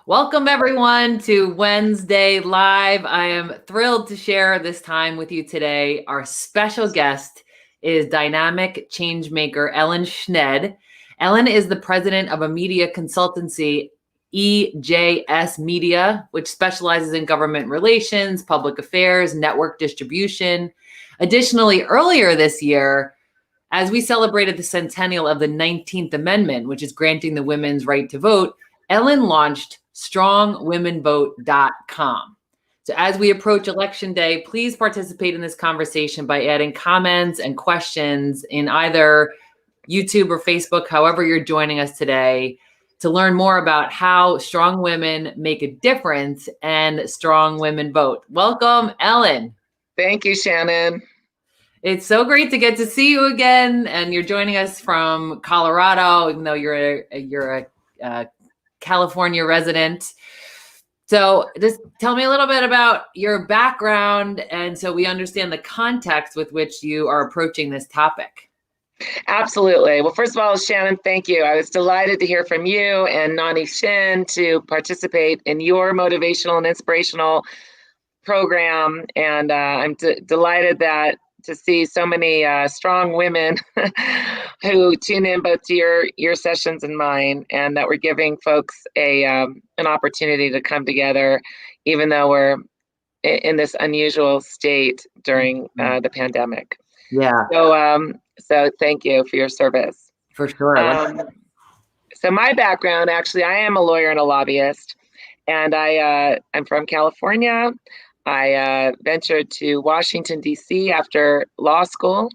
Welcome everyone to Wednesday Live. I am thrilled to share this time with you today. Our special guest is dynamic changemaker Ellen Schned. Ellen is the president of a media consultancy, EJS Media, which specializes in government relations, public affairs, network distribution. Additionally, earlier this year, as we celebrated the centennial of the 19th Amendment, which is granting the women's right to vote, Ellen launched strongwomenvote.com. So as we approach election day, please participate in this conversation by adding comments and questions in either YouTube or Facebook, however you're joining us today, to learn more about how strong women make a difference and strong women vote. Welcome, Ellen. Thank you, Shannon. It's so great to get to see you again, and you're joining us from Colorado, even though you're a California resident. So just tell me a little bit about your background, and so we understand the context with which you are approaching this topic. Absolutely. Well, first of all, Shannon, thank you. I was delighted to hear from you and Nani Shin to participate in your motivational and inspirational program. And I'm delighted to see so many strong women who tune in both to your sessions and mine, and that we're giving folks an opportunity to come together, even though we're in this unusual state during the pandemic. Yeah. So thank you for your service. For sure. So my background, actually, I am a lawyer and a lobbyist, and I'm from California. I ventured to Washington, D.C. after law school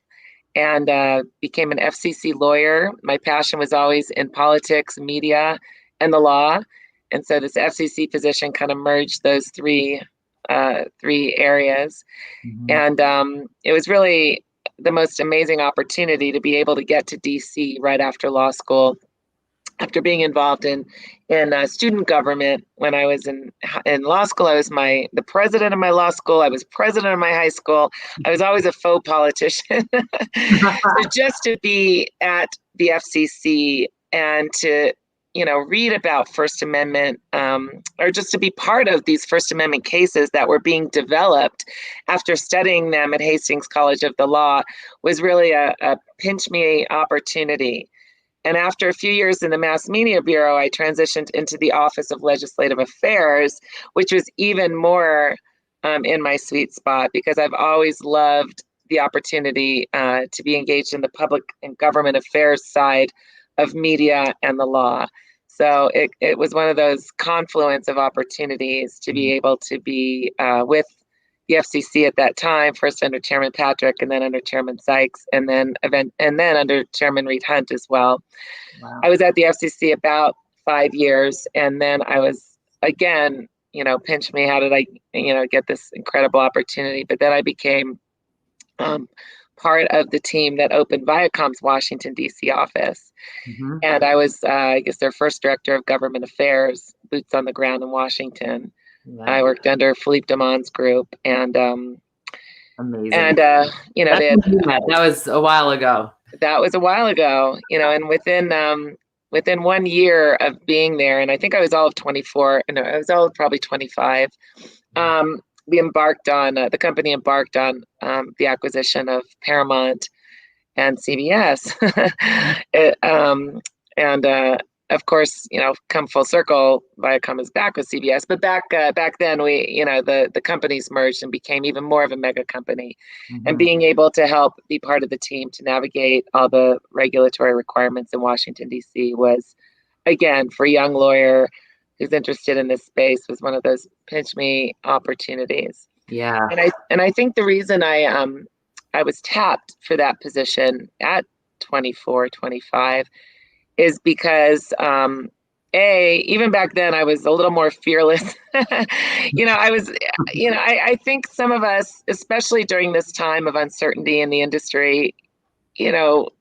and became an FCC lawyer. My passion was always in politics, media, and the law. And so this FCC position kind of merged those three areas. Mm-hmm. And it was really the most amazing opportunity to be able to get to DC right after law school, after being involved in student government. When I was in law school, I was the president of my law school. I was president of my high school. I was always a faux politician. So just to be at the FCC and to read about First Amendment, or just to be part of these First Amendment cases that were being developed after studying them at Hastings College of the Law, was really a pinch me opportunity. And after a few years in the Mass Media Bureau, I transitioned into the Office of Legislative Affairs, which was even more in my sweet spot, because I've always loved the opportunity to be engaged in the public and government affairs side of media and the law. So it was one of those confluence of opportunities to be able to be with the FCC at that time, first under Chairman Patrick, and then under Chairman Sykes, and then under Chairman Reed Hunt as well. Wow. I was at the FCC about 5 years, and then I was again, pinch me, how did I, get this incredible opportunity? But then I became part of the team that opened Viacom's Washington, D.C. office. Mm-hmm. And I was, I guess, their first director of government affairs, boots on the ground in Washington. Wow. I worked under Philippe Damon's group, and amazing. And that was a while ago. That was a while ago, and within 1 year of being there, and I think I was all of 24. No, I was all of probably 25. The company embarked on the acquisition of Paramount and CBS. Of course, come full circle, Viacom is back with CBS. But back then, the companies merged and became even more of a mega company. Mm-hmm. And being able to help be part of the team to navigate all the regulatory requirements in Washington, D.C. was, again, for a young lawyer who's interested in this space, was one of those pinch me opportunities. Yeah. And I think the reason I was tapped for that position at 24, 25 is because even back then I was a little more fearless. I think some of us, especially during this time of uncertainty in the industry, we all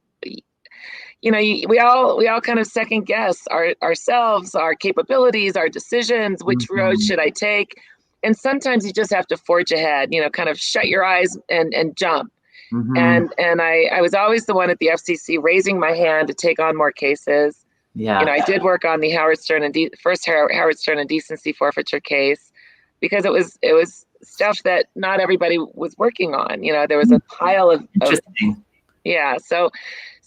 kind of second guess ourselves, our capabilities, our decisions, which mm-hmm. road should I take? And sometimes you just have to forge ahead, kind of shut your eyes and jump. Mm-hmm. And I was always the one at the FCC raising my hand to take on more cases, Yeah. I did work on the first Howard Stern indecency forfeiture case, because it was stuff that not everybody was working on. There was a pile of Interesting. yeah. So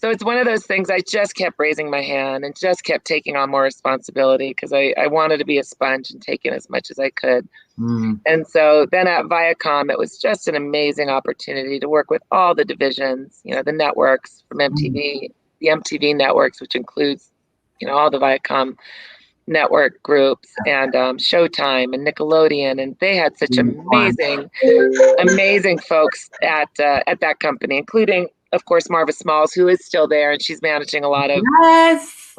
it's one of those things. I just kept raising my hand and just kept taking on more responsibility, because I wanted to be a sponge and take in as much as I could. And so then at Viacom, it was just an amazing opportunity to work with all the divisions, the networks from MTV, the MTV networks, which includes, all the Viacom network groups, and Showtime and Nickelodeon. And they had such amazing folks at that company, including, of course, Marva Smalls, who is still there, and she's managing a lot of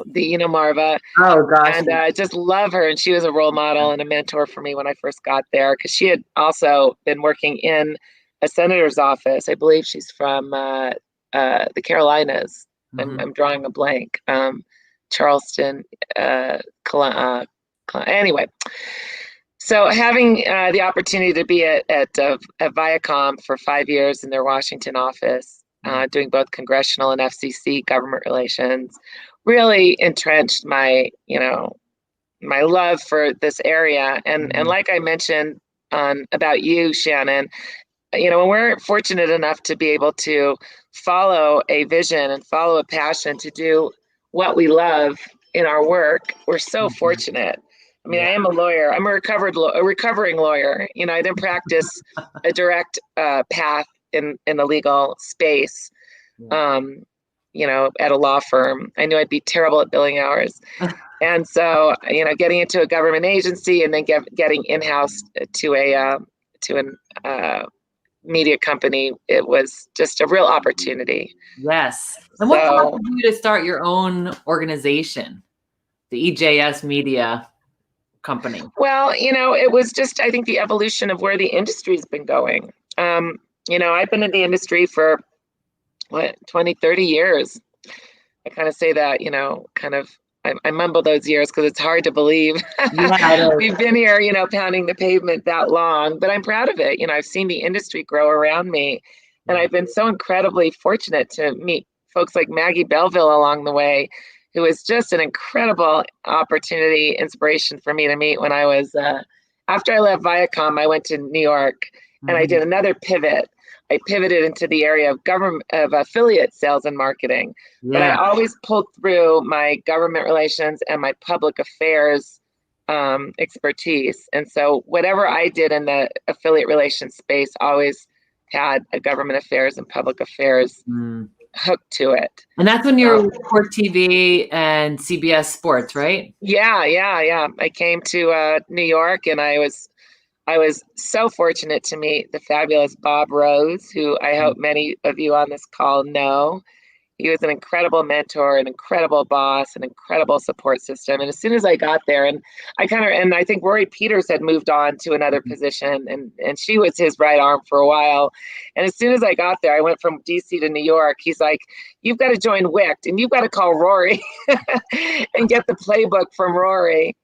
Marva. Oh gosh. And I just love her. And she was a role model and a mentor for me when I first got there, because she had also been working in a senator's office. I believe she's from the Carolinas. I'm drawing a blank. Charleston, anyway. So having the opportunity to be at Viacom for 5 years in their Washington office, doing both congressional and FCC government relations, really entrenched my love for this area. And like I mentioned about you, Shannon, when we're fortunate enough to be able to follow a vision and follow a passion to do what we love in our work, we're so fortunate. I mean, I am a lawyer. I'm a recovering lawyer. I didn't practice a direct path in the legal space, at a law firm. I knew I'd be terrible at billing hours. And so, getting into a government agency and then getting in-house to a media company, it was just a real opportunity. Yes. And what prompted you to start your own organization, the EJS Media company? Well, it was just, I think, the evolution of where the industry's been going. I've been in the industry for 20, 30 years. I kind of say that, I mumble those years because it's hard to believe. We've been here, pounding the pavement that long, but I'm proud of it. I've seen the industry grow around me, and I've been so incredibly fortunate to meet folks like Maggie Belleville along the way, who was just an incredible opportunity, inspiration for me to meet when I was, after I left Viacom, I went to New York and I did another pivot. I pivoted into the area of affiliate sales and marketing, but I always pulled through my government relations and my public affairs expertise. And so whatever I did in the affiliate relations space always had a government affairs and public affairs hook to it. And that's when you were with Court TV and CBS Sports, right? Yeah. I came to New York, and I was so fortunate to meet the fabulous Bob Rose, who I hope many of you on this call know. He was an incredible mentor, an incredible boss, an incredible support system. And as soon as I got there, and I think Rory Peters had moved on to another position, and she was his right arm for a while. And as soon as I got there, I went from DC to New York. He's like, "You've got to join WICT, and you've got to call Rory and get the playbook from Rory,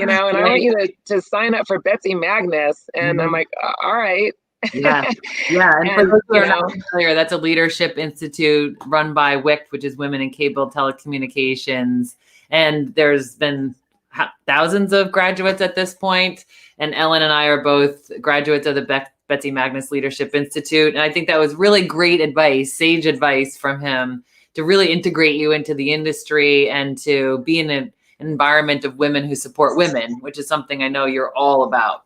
and I want you to sign up for Betsy Magnus." And I'm like, "All right." Yeah. And for those who are not familiar, that's a leadership institute run by WICT, which is Women in Cable Telecommunications. And there's been thousands of graduates at this point. And Ellen and I are both graduates of the Betsy Magnus Leadership Institute. And I think that was really great advice, sage advice from him to really integrate you into the industry and to be in an environment of women who support women, which is something I know you're all about.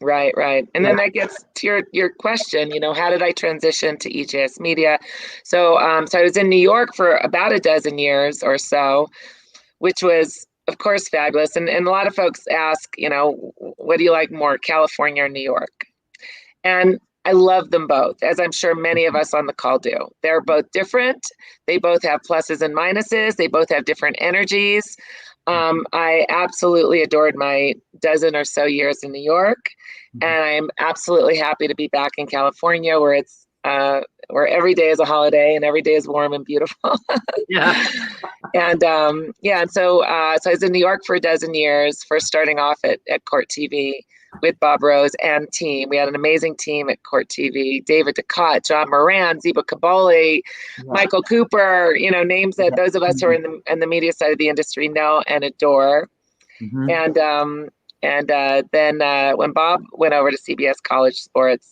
Right. And then that gets to your question, how did I transition to EJS Media? So I was in New York for about a dozen years or so, which was, of course, fabulous. And a lot of folks ask, what do you like more, California or New York? And I love them both, as I'm sure many of us on the call do. They're both different. They both have pluses and minuses. They both have different energies. I absolutely adored my dozen or so years in New York, and I'm absolutely happy to be back in California, where it's where every day is a holiday and every day is warm and beautiful. And so I was in New York for a dozen years, first starting off at Court TV, with Bob Rose and team. We had an amazing team at Court TV: David Ducott, John Moran, Ziba Kaboli, Michael Cooper. Names that those of us who are in the media side of the industry know and adore. And then when Bob went over to CBS College Sports,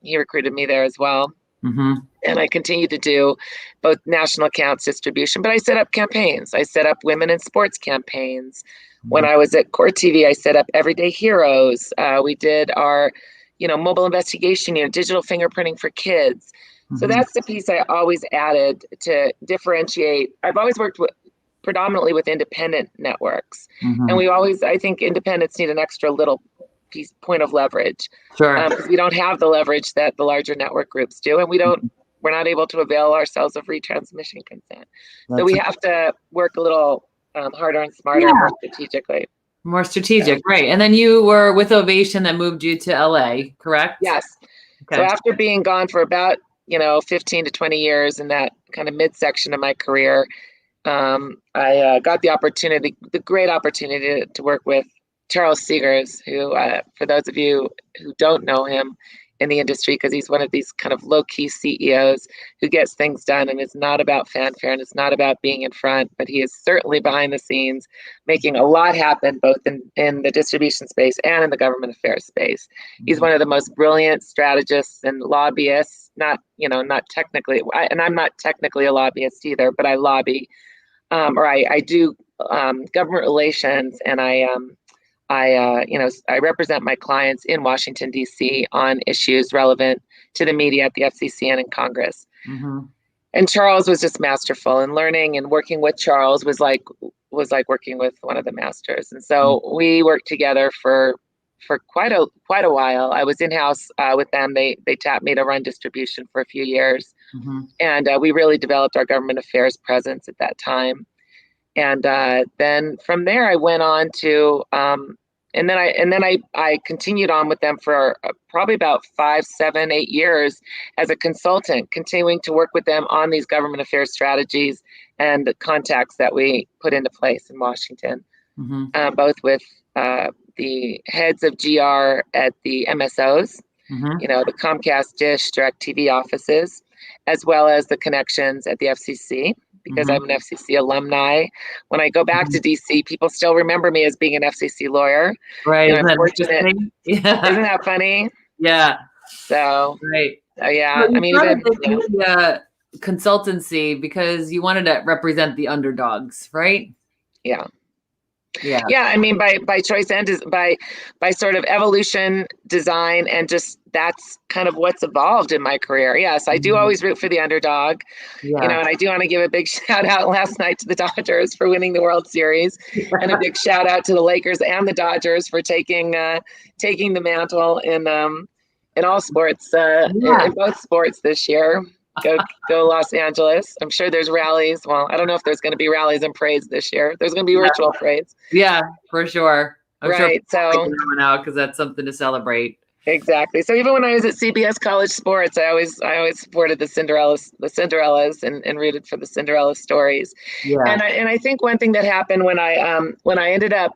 he recruited me there as well. And I continued to do both national accounts distribution, but I set up campaigns. I set up women in sports campaigns. When I was at Court TV, I set up Everyday Heroes. We did our, mobile investigation unit, digital fingerprinting for kids. So that's the piece I always added to differentiate. I've always worked predominantly with independent networks. And I think independents need an extra little point of leverage. Sure. Because we don't have the leverage that the larger network groups do, and we're not able to avail ourselves of retransmission consent. So we have to work a little harder and smarter, more strategically. More strategic, right. And then you were with Ovation that moved you to LA, correct? Yes. Okay. So after being gone for about 15 to 20 years in that kind of midsection of my career, I got the great opportunity to work with Charles Seegers, who, for those of you who don't know him in the industry, because he's one of these kind of low-key CEOs who gets things done and is not about fanfare and it's not about being in front, but he is certainly behind the scenes making a lot happen, both in the distribution space and in the government affairs space. He's one of the most brilliant strategists and lobbyists, not technically, and I'm not technically a lobbyist either, but I lobby, or I do government relations, and I represent my clients in Washington, D.C. on issues relevant to the media at the FCC and in Congress. And Charles was just masterful, and learning and working with Charles was like working with one of the masters. And so we worked together for quite a while. I was in-house with them. They tapped me to run distribution for a few years. And we really developed our government affairs presence at that time. And then from there, I went on to and then I continued on with them for probably about 5, 7, 8 years as a consultant, continuing to work with them on these government affairs strategies and the contacts that we put into place in Washington, both with the heads of GR at the MSOs, the Comcast, Dish, DirecTV offices, as well as the connections at the FCC. Because I'm an FCC alumni. When I go back to DC, people still remember me as being an FCC lawyer. Right. Isn't that funny? Yeah. So, right. Yeah. So media consultancy because you wanted to represent the underdogs, right? Yeah. Yeah. Yeah. I mean, by choice and by sort of evolution, design, and just that's kind of what's evolved in my career. Yes, I do always root for the underdog, and I do want to give a big shout out last night to the Dodgers for winning the World Series, and a big shout out to the Lakers and the Dodgers for taking the mantle in all sports, in both sports this year. Go Los Angeles. I'm sure there's rallies. Well, I don't know if there's going to be rallies and parades this year. There's going to be virtual parades. Yeah, for sure. I'm right. Sure out because that's something to celebrate. Exactly. So even when I was at CBS College Sports, I always supported the Cinderellas and rooted for the Cinderella stories. Yeah. And I think one thing that happened when I ended up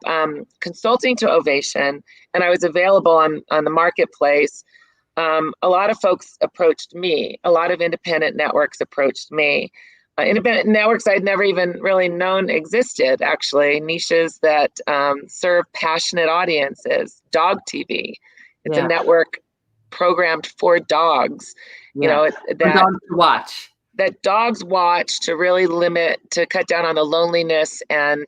consulting to Ovation and I was available on the marketplace, a lot of folks approached me. A lot of independent networks approached me. Independent networks I'd never even really known existed, actually, niches that serve passionate audiences. Dog TV. It's a network programmed for dogs, that dogs watch. That dogs watch to really to cut down on the loneliness and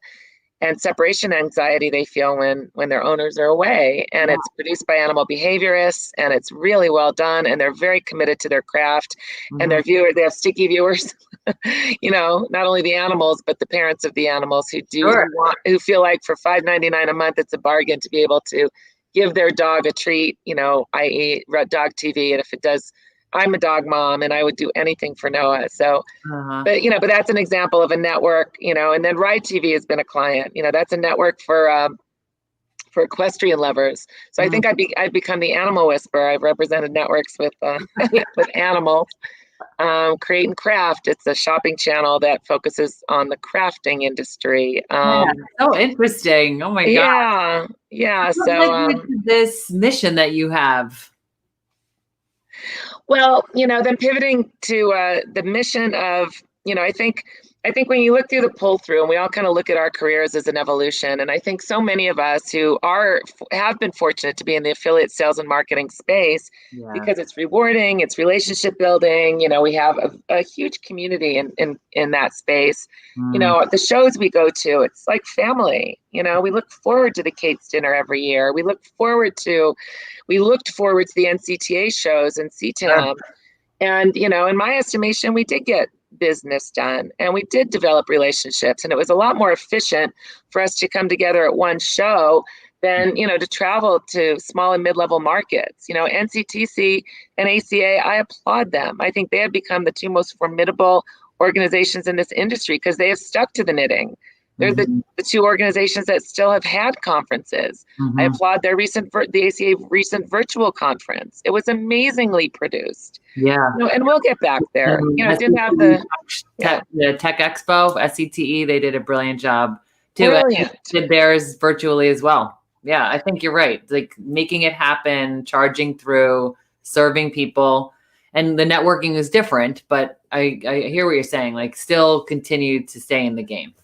separation anxiety they feel when their owners are away. And it's produced by animal behaviorists, and it's really well done. And they're very committed to their craft, and they have sticky viewers. Not only the animals, but the parents of the animals who who feel like for $5.99 a month, it's a bargain to be able to give their dog a treat, i.e. dog TV. And if it does, I'm a dog mom and I would do anything for Noah. So, but that's an example of a network, and then Ride TV has been a client, that's a network for equestrian lovers. So I think I've become the animal whisperer. I've represented networks with, with animals. Create and Craft. It's a shopping channel that focuses on the crafting industry. Yeah, so interesting. Oh my God. Yeah. What led you to this mission that you have? Well, then pivoting to the mission of, I think when you look through the pull through, and we all kind of look at our careers as an evolution, and I think so many of us who have been fortunate to be in the affiliate sales and marketing space, Yeah. because it's rewarding, it's relationship building. We have a huge community in that space. The shows we go to, it's like family. We look forward to the Kate's dinner every year. We looked forward to the NCTA shows and CTAM. And, in my estimation, we did get business done and we did develop relationships. And it was a lot more efficient for us to come together at one show than, to travel to small and mid-level markets. NCTC and ACA, I applaud them. I think they have become the two most formidable organizations in this industry because they have stuck to the knitting. They're the two organizations that still have had conferences. I applaud their the ACA recent virtual conference. It was amazingly produced. Yeah. And we'll get back there. It didn't have the Tech Expo, SCTE. They did a brilliant job too. Brilliant. Did theirs virtually as well. Yeah, I think you're right. Like making it happen, charging through, serving people, and the networking is different. But I hear what you're saying. Like still continue to stay in the game.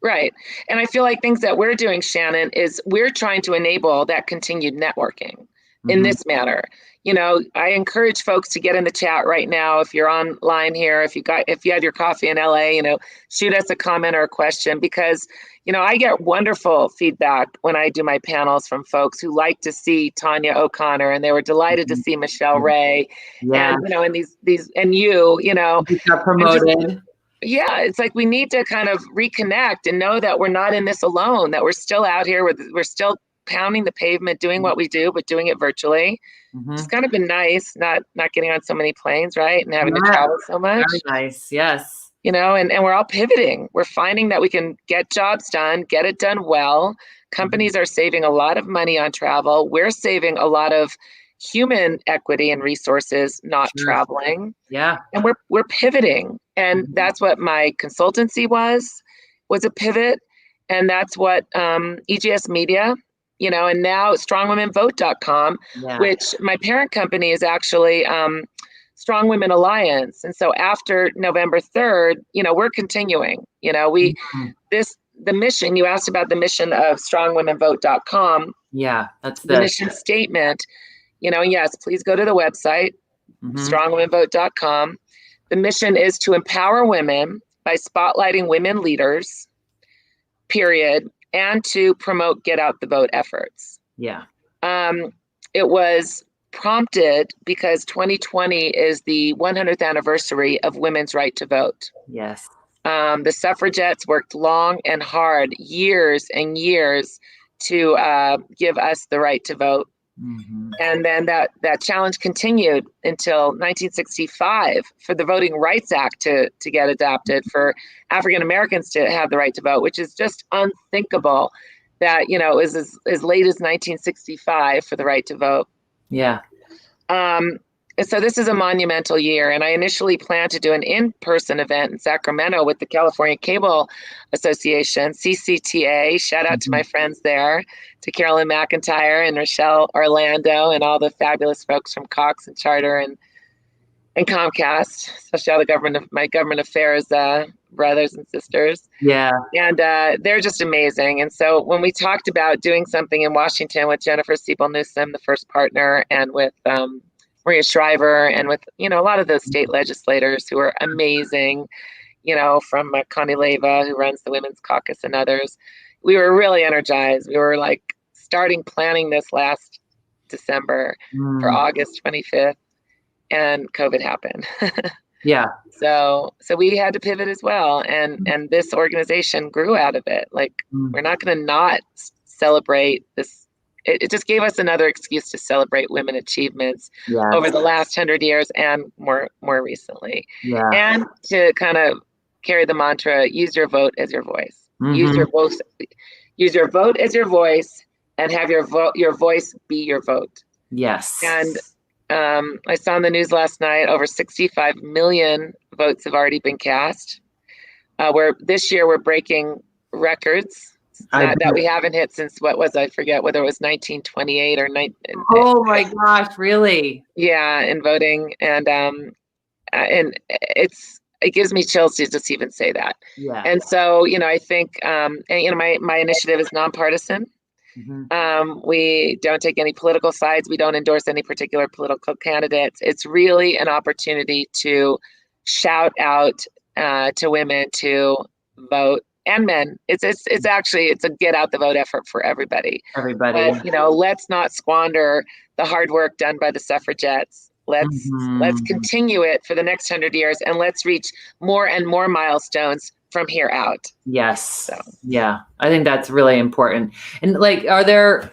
Right. And I feel like things that we're doing, Shannon, is we're trying to enable that continued networking in this manner. I encourage folks to get in the chat right now. If you're online here, if you had your coffee in LA, shoot us a comment or a question, because, I get wonderful feedback when I do my panels from folks who like to see Tanya O'Connor, and they were delighted to see Michelle Ray. Yeah. And, and these, and you got promoted. Yeah, it's like we need to kind of reconnect and know that we're not in this alone, that we're still out here, we're still pounding the pavement, doing what we do, but doing it virtually. It's kind of been nice, not getting on so many planes, right? And having to travel so much. Very nice, yes. And we're all pivoting. We're finding that we can get jobs done, get it done well. Companies are saving a lot of money on travel. We're saving a lot of human equity and resources not traveling. Yeah. And we're pivoting. And that's what my consultancy was a pivot. And that's what EJS Media, and now strongwomenvote.com, which my parent company is actually Strong Women Alliance. And so after November 3rd, we're continuing. The mission, you asked about the mission of strongwomenvote.com. Yeah, that's the mission statement. Yes, please go to the website, strongwomenvote.com. The mission is to empower women by spotlighting women leaders, period, and to promote get out the vote efforts. Yeah. It was prompted because 2020 is the 100th anniversary of women's right to vote. Yes. The suffragettes worked long and hard, years and years, to give us the right to vote. And then that challenge continued until 1965 for the Voting Rights Act to get adopted, for African Americans to have the right to vote, which is just unthinkable that, it was as late as 1965 for the right to vote. Yeah. And so this is a monumental year, and I initially planned to do an in-person event in Sacramento with the California Cable Association, CCTA. Shout out to my friends there, to Carolyn McIntyre and Rochelle Orlando and all the fabulous folks from Cox and Charter and Comcast, especially all my government affairs brothers and sisters. Yeah. And they're just amazing. And so when we talked about doing something in Washington with Jennifer Siebel-Newsom, the first partner, and with Maria Shriver, and with, a lot of those state legislators who are amazing, from Connie Leva, who runs the Women's Caucus, and others, we were really energized. We were like planning this last December for August 25th, and COVID happened. Yeah. So we had to pivot as well. And this organization grew out of it. Like, we're not going to not celebrate this. It just gave us another excuse to celebrate women achievements over the last 100 years and more recently. Yeah. And to kind of carry the mantra, use your vote as your voice. Use your vote as your voice, and have your voice be your vote. Yes. And I saw in the news last night, over 65 million votes have already been cast. Where this year we're breaking records that we haven't hit since, I forget whether it was 1928 or 19. Oh my gosh, really? Yeah, in voting. And it gives me chills to just even say that. Yeah. And so, I think, my initiative is nonpartisan. We don't take any political sides. We don't endorse any particular political candidates. It's really an opportunity to shout out to women to vote, and men. It's a get out the vote effort for everybody. Everybody. But, let's not squander the hard work done by the suffragettes. Let's continue it for the next 100 years, and let's reach more and more milestones from here out. Yes. So. Yeah, I think that's really important. And like, are there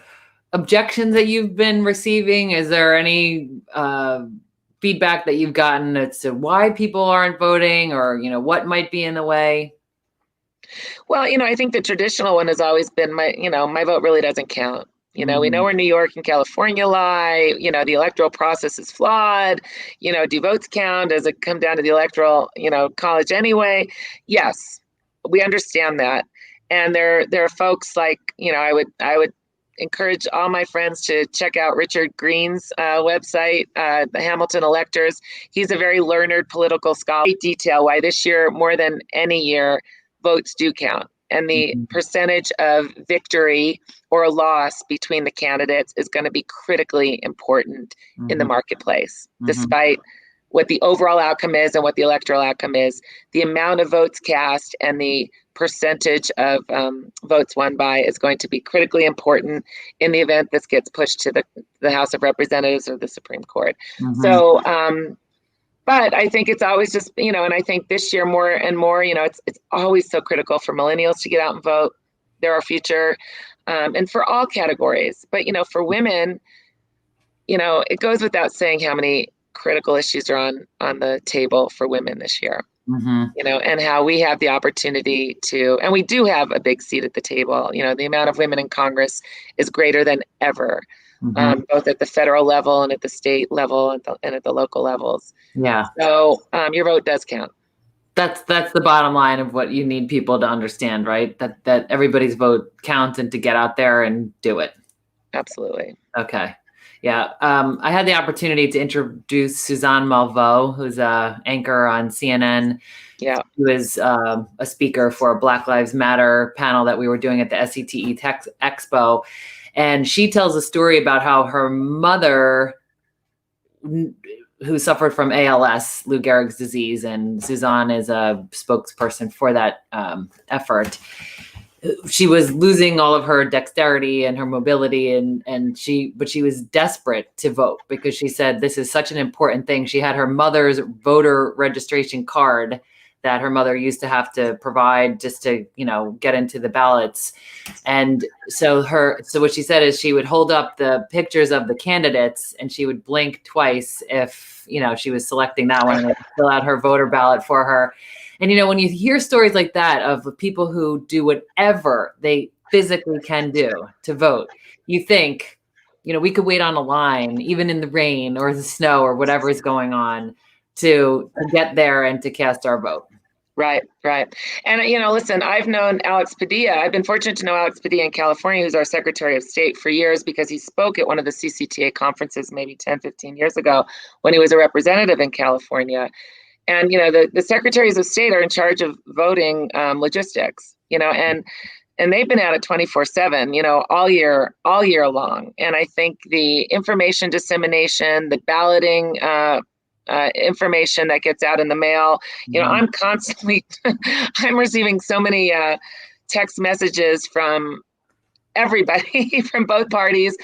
objections that you've been receiving? Is there any feedback that you've gotten as to why people aren't voting, or, what might be in the way? Well, I think the traditional one has always been my vote really doesn't count. We know where New York and California lie. The electoral process is flawed. Do votes count? Does it come down to the electoral, college anyway? Yes, we understand that. And there are folks like, I would encourage all my friends to check out Richard Green's website, the Hamilton Electors. He's a very learned political scholar. Detail why this year, more than any year, votes do count. And the percentage of victory or loss between the candidates is going to be critically important in the marketplace, despite what the overall outcome is and what the electoral outcome is. The amount of votes cast and the percentage of votes won by is going to be critically important in the event this gets pushed to the House of Representatives or the Supreme Court. So, but I think it's always just, and I think this year more and more, it's always so critical for millennials to get out and vote. They're our future, and for all categories. But, for women, it goes without saying how many critical issues are on the table for women this year, and how we have the opportunity to, and we do have a big seat at the table. The amount of women in Congress is greater than ever. Both at the federal level and at the state level and at the local levels. Yeah. So your vote does count. That's the bottom line of what you need people to understand, right? That everybody's vote counts, and to get out there and do it. Absolutely. Okay. Yeah. I had the opportunity to introduce Suzanne Malveaux, who's a anchor on CNN. Yeah. She was a speaker for a Black Lives Matter panel that we were doing at the SCTE Tech Expo. And she tells a story about how her mother, who suffered from ALS, Lou Gehrig's disease, and Suzanne is a spokesperson for that effort. She was losing all of her dexterity and her mobility, but she was desperate to vote because she said this is such an important thing. She had her mother's voter registration card that her mother used to have to provide just to, get into the ballots. And so what she said is she would hold up the pictures of the candidates and she would blink twice if, she was selecting that one, and they'd fill out her voter ballot for her. And, when you hear stories like that of people who do whatever they physically can do to vote, you think, we could wait on a line, even in the rain or the snow or whatever is going on, to get there and to cast our vote. Right. And, listen, I've known Alex Padilla. I've been fortunate to know Alex Padilla in California, who's our Secretary of State for years, because he spoke at one of the CCTA conferences maybe 10, 15 years ago when he was a representative in California. And, the Secretaries of State are in charge of voting logistics, and they've been at it 24/7, all year long. And I think the information dissemination, the balloting, information that gets out in the mail, I'm constantly, I'm receiving so many text messages from everybody from both parties,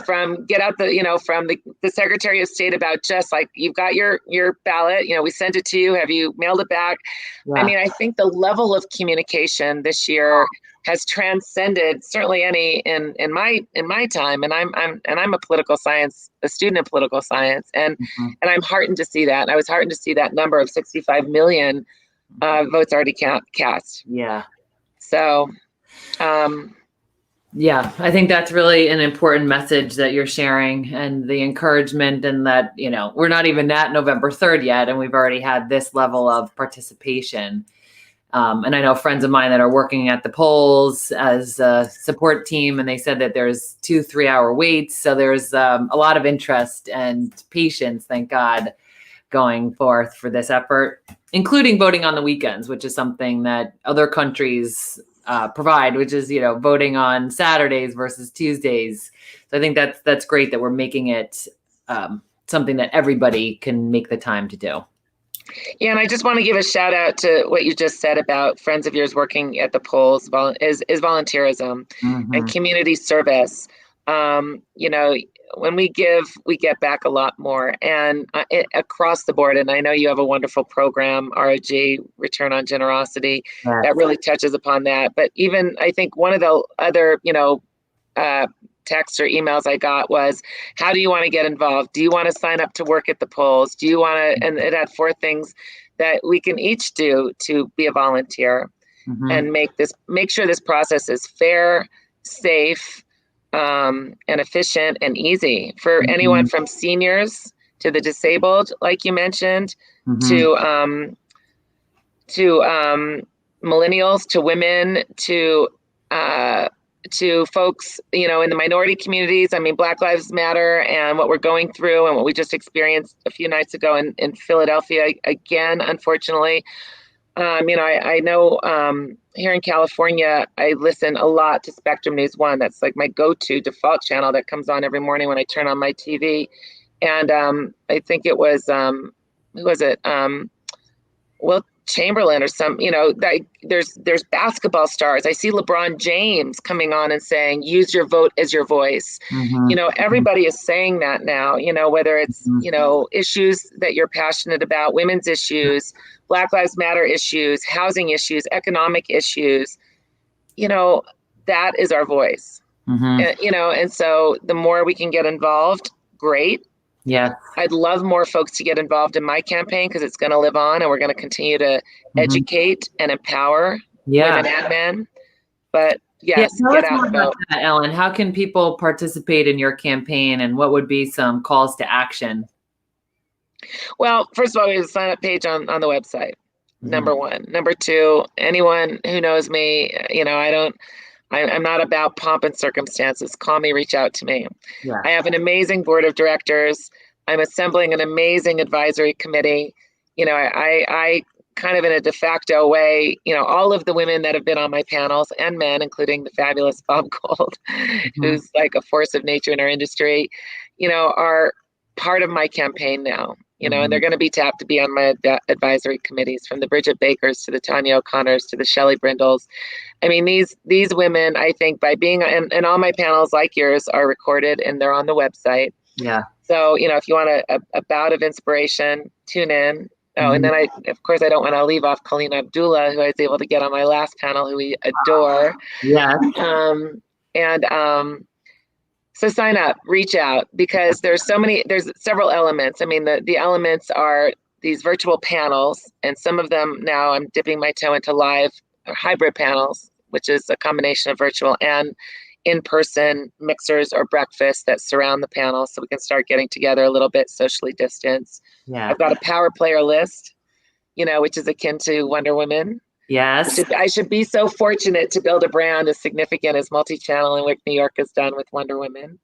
from get out the, from the Secretary of State about just like, you've got your ballot, we sent it to you. Have you mailed it back? Yeah. I mean, I think the level of communication this year has transcended certainly any in my time. And I'm a student in political science. And I'm heartened to see that. And I was heartened to see that number of 65 million votes already cast. Yeah. So, Yeah, I think that's really an important message that you're sharing, and the encouragement, and that, we're not even at November 3rd yet, and we've already had this level of participation. And I know friends of mine that are working at the polls as a support team, and they said that there's 2-3 hour waits. So there's a lot of interest and patience, thank God, going forth for this effort, including voting on the weekends, which is something that other countries provide, which is, voting on Saturdays versus Tuesdays. So I think that's great that we're making it something that everybody can make the time to do. Yeah, and I just want to give a shout out to what you just said about friends of yours working at the polls is volunteerism and community service. When we give, we get back a lot more, and across the board. And I know you have a wonderful program, ROG, Return on Generosity, that really touches upon that. But even I think one of the other, texts or emails I got was, how do you want to get involved? Do you want to sign up to work at the polls? Do you want to, and it had 4 things that we can each do to be a volunteer and make sure this process is fair, safe, and efficient and easy for anyone from seniors to the disabled, like you mentioned, to millennials, to women, to folks, in the minority communities. I mean, Black Lives Matter and what we're going through and what we just experienced a few nights ago in Philadelphia, again, unfortunately. I know here in California, I listen a lot to Spectrum News 1. That's like my go-to default channel that comes on every morning when I turn on my TV. And I think it was, who was it? Will Chamberlain or there's basketball stars. I see LeBron James coming on and saying, use your vote as your voice. Everybody is saying that now, whether it's, issues that you're passionate about, women's issues, Black Lives Matter issues, housing issues, economic issues, that is our voice. And so the more we can get involved, great. Yeah. I'd love more folks to get involved in my campaign, because it's going to live on, and we're going to continue to educate and empower women and men. But yes, get out and vote. That, Ellen, how can people participate in your campaign, and what would be some calls to action? Well, first of all, we have a sign up page on the website. Number one. Number two, anyone who knows me, I'm not about pomp and circumstances. Call me, reach out to me. Yeah. I have an amazing board of directors. I'm assembling an amazing advisory committee. I kind of in a de facto way, all of the women that have been on my panels, and men, including the fabulous Bob Gold, who's like a force of nature in our industry, are part of my campaign now. And they're going to be tapped to be on my advisory committees, from the Bridget Bakers to the Tanya O'Connors to the Shelley Brindles. I mean, these women, I think, by being, and all my panels like yours are recorded and they're on the website. Yeah. So, if you want a bout of inspiration, tune in. Oh, and then I don't want to leave off Colleen Abdullah, who I was able to get on my last panel, who we adore. Yeah. So sign up, reach out, because there's several elements. I mean, the elements are these virtual panels, and some of them now I'm dipping my toe into live or hybrid panels, which is a combination of virtual and in-person mixers or breakfasts that surround the panel, so we can start getting together a little bit socially distanced. Yeah. I've got a power player list, which is akin to Wonder Woman. Yes. I should be so fortunate to build a brand as significant as multi-channel and what New York has done with Wonder Woman.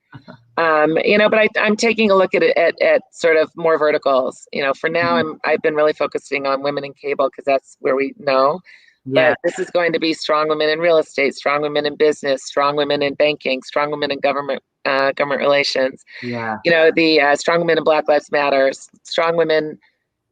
But I'm taking a look at it at sort of more verticals. For now, I've been really focusing on women in cable, because that's where we know. Yeah. But this is going to be strong women in real estate, strong women in business, strong women in banking, strong women in government relations. Yeah. The strong women in Black Lives Matter, strong women.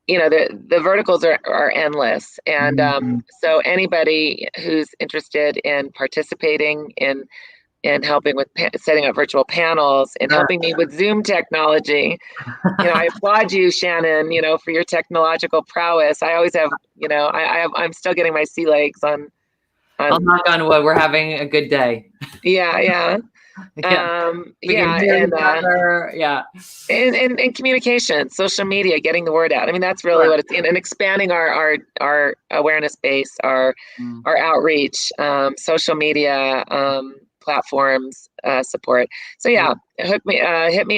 The verticals are endless. And so anybody who's interested in participating in helping with setting up virtual panels and helping me with Zoom technology, I applaud you, Shannon, for your technological prowess. I always have, I'm still getting my sea legs on. I'll knock on wood. We're having a good day. Yeah. Yeah. And communication, social media, getting the word out. I mean, that's really what it's in, and expanding our awareness base, our outreach, social media, platforms support. So yeah, hit me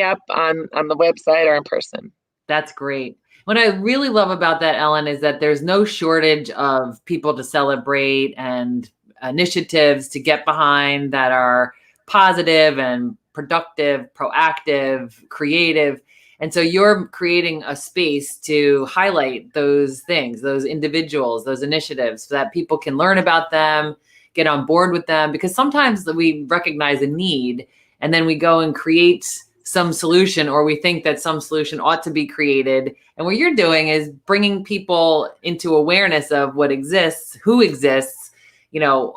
up on the website or in person. That's great. What I really love about that, Ellen, is that there's no shortage of people to celebrate and initiatives to get behind that are positive and productive, proactive, creative. And so you're creating a space to highlight those things, those individuals, those initiatives, so that people can learn about them, get on board with them, because sometimes we recognize a need and then we go and create some solution, or we think that some solution ought to be created. And what you're doing is bringing people into awareness of what exists, who exists,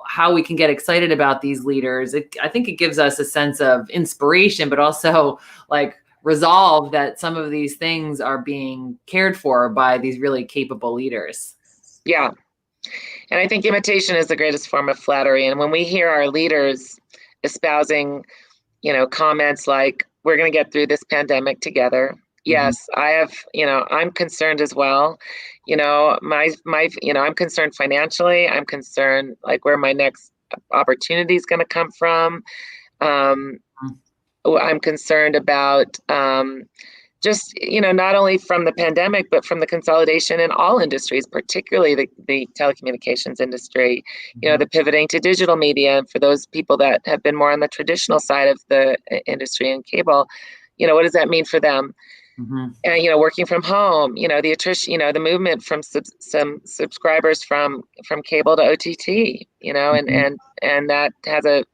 how we can get excited about these leaders. I think it gives us a sense of inspiration, but also like resolve that some of these things are being cared for by these really capable leaders. Yeah. And I think imitation is the greatest form of flattery. And when we hear our leaders espousing, comments like, we're going to get through this pandemic together. Yes, I'm concerned as well. I'm concerned financially. I'm concerned like where my next opportunity is going to come from. I'm concerned about just, not only from the pandemic, but from the consolidation in all industries, particularly the telecommunications industry, the pivoting to digital media. And for those people that have been more on the traditional side of the industry and cable, what does that mean for them? And, working from home, the attrition, the movement from some subscribers from cable to OTT, and that has a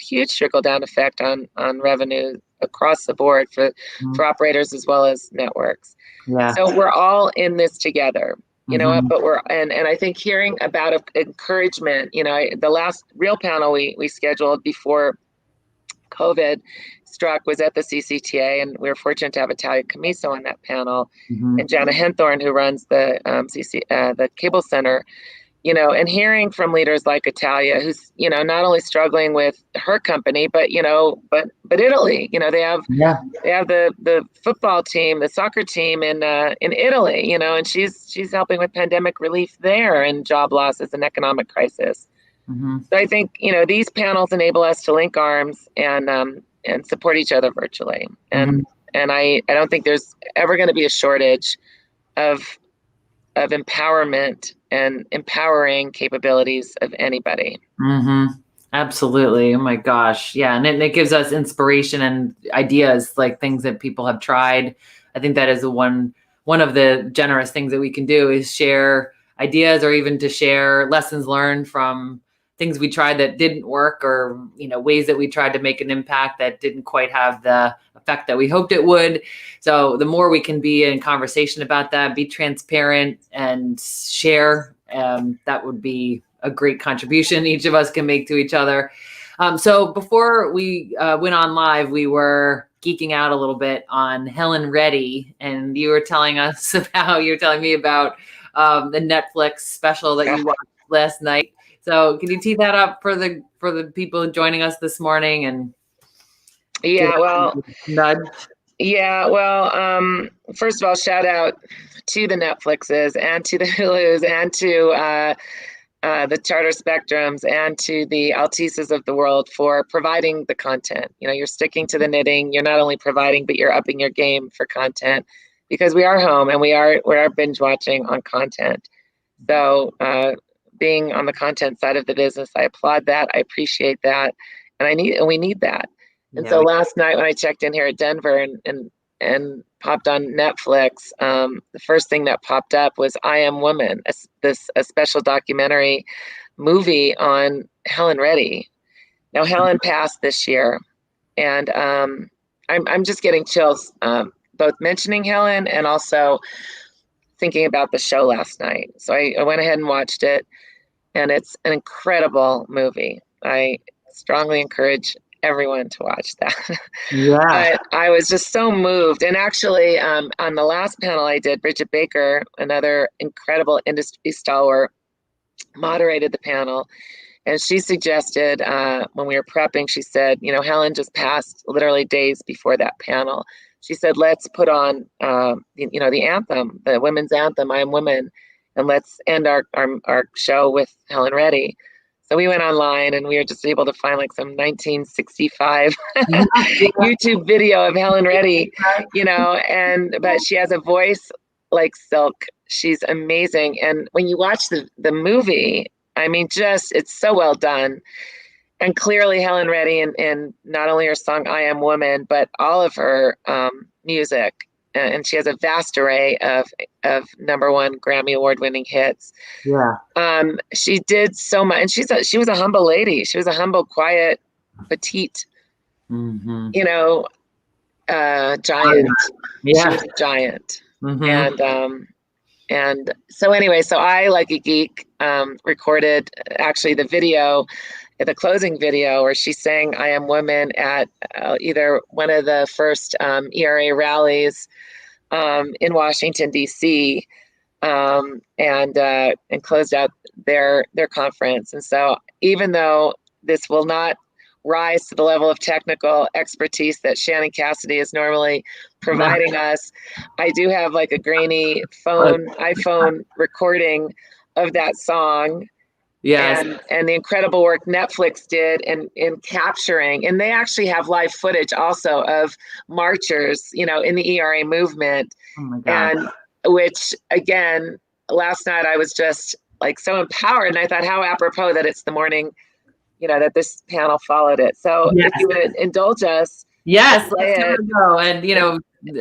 huge trickle down effect on revenue across the board for operators as well as networks. Yeah. So we're all in this together, but and I think hearing about encouragement, the last real panel we scheduled before COVID struck was at the CCTA, and we were fortunate to have Italia Camiso on that panel, and Jana Henthorn, who runs the the Cable Center. And hearing from leaders like Italia, who's, not only struggling with her company, but, but Italy, they have the football team, the soccer team in Italy, and she's helping with pandemic relief there and job losses and economic crisis. So I think, these panels enable us to link arms and support each other virtually. And I don't think there's ever going to be a shortage of empowerment and empowering capabilities of anybody. Absolutely. Oh my gosh. Yeah. And it gives us inspiration and ideas, like things that people have tried. I think that is one of the generous things that we can do is share ideas, or even to share lessons learned from things we tried that didn't work, or, ways that we tried to make an impact that didn't quite have the effect that we hoped it would. So the more we can be in conversation about that, be transparent and share, that would be a great contribution each of us can make to each other. So before we went on live, we were geeking out a little bit on Helen Reddy, and you were telling me about the Netflix special that you watched last night. So can you tee that up for the people joining us this morning? And nudge. First of all, shout out to the Netflixes and to the Hulus and to the Charter Spectrums and to the Altices of the world for providing the content. You're sticking to the knitting. You're not only providing, but you're upping your game for content, because we are home and we are binge watching on content. So being on the content side of the business, I applaud that. I appreciate that, and we need that. And so last night when I checked in here at Denver and popped on Netflix, the first thing that popped up was I Am Woman, a special documentary movie on Helen Reddy. Now, Helen passed this year, and I'm just getting chills, both mentioning Helen and also thinking about the show last night. So I went ahead and watched it, and it's an incredible movie. I strongly encourage everyone to watch that. But I was just so moved. And actually, on the last panel I did, Bridget Baker, another incredible industry stalwart, moderated the panel. And she suggested, when we were prepping, she said, Helen just passed literally days before that panel. She said, let's put on, the anthem, the women's anthem, I Am Woman, and let's end our show with Helen Reddy. So we went online and we were just able to find like some 1965 Yeah. YouTube video of Helen Reddy, but she has a voice like silk. She's amazing. And when you watch the movie, I mean, it's so well done. And clearly Helen Reddy in not only her song I Am Woman, but all of her music. And she has a vast array of #1 Grammy Award-winning hits. Yeah. She did so much, and she was a humble lady. She was a humble, quiet, petite, Mm-hmm. giant. Yeah. She was a giant. Mm-hmm. And so anyway, so I, like a geek, recorded actually the video, the closing video, where she sang "I Am Woman" at either one of the first ERA rallies in Washington D.C. And closed out their conference. And so even though this will not rise to the level of technical expertise that Shannon Cassidy is normally providing us, I do have like a grainy iPhone recording of that song. Yes. And the incredible work Netflix did in capturing, and they actually have live footage also of marchers, in the ERA movement. Oh my God. And which, again, last night I was just like so empowered, and I thought how apropos that it's the morning, that this panel followed it. So Yes. if you would indulge us. Yes, let's give it a go. And,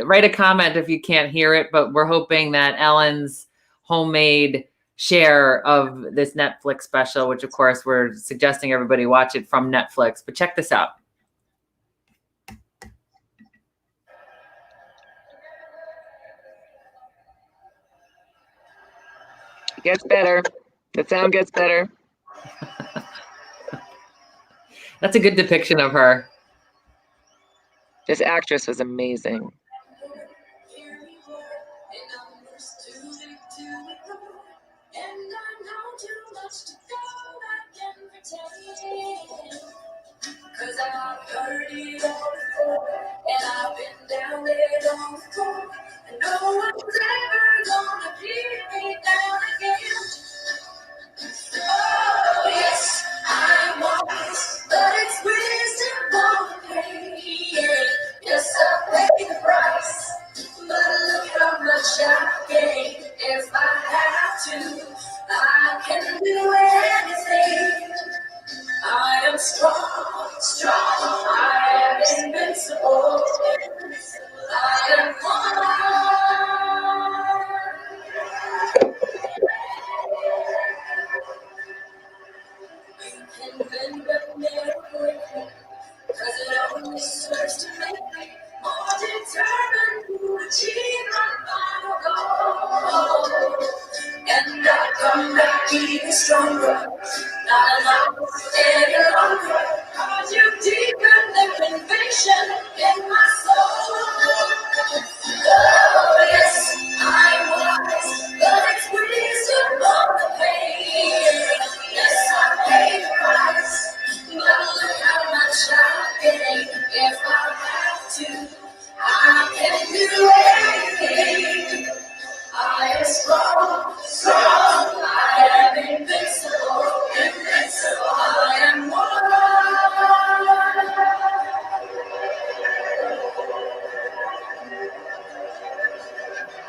write a comment if you can't hear it, but we're hoping that Ellen's homemade share of this Netflix special, which of course we're suggesting everybody watch it from Netflix, but check this out. It gets better. The sound gets better. That's a good depiction of her. This actress was amazing. Cause I've heard it all before, and I've been down there all before, and no one's ever gonna keep me down again. Oh yes, I'm wise, but it's wisdom on the way. Yes, I pay the price, but look how much I gain. If I have to, I can do anything. I am strong, strong, I am invincible, I am one. You can bend but never break me, cause it only serves to make me more determined to achieve my final goal. And I come back even stronger, not alone any longer, cause you deepen the conviction in my soul. Oh yes, I'm wise, but it's wisdom on the pain. Yes, I pay the price, but look how much I gain. If I have to, I can do anything. I am strong, strong, I am invincible, invincible, I am one.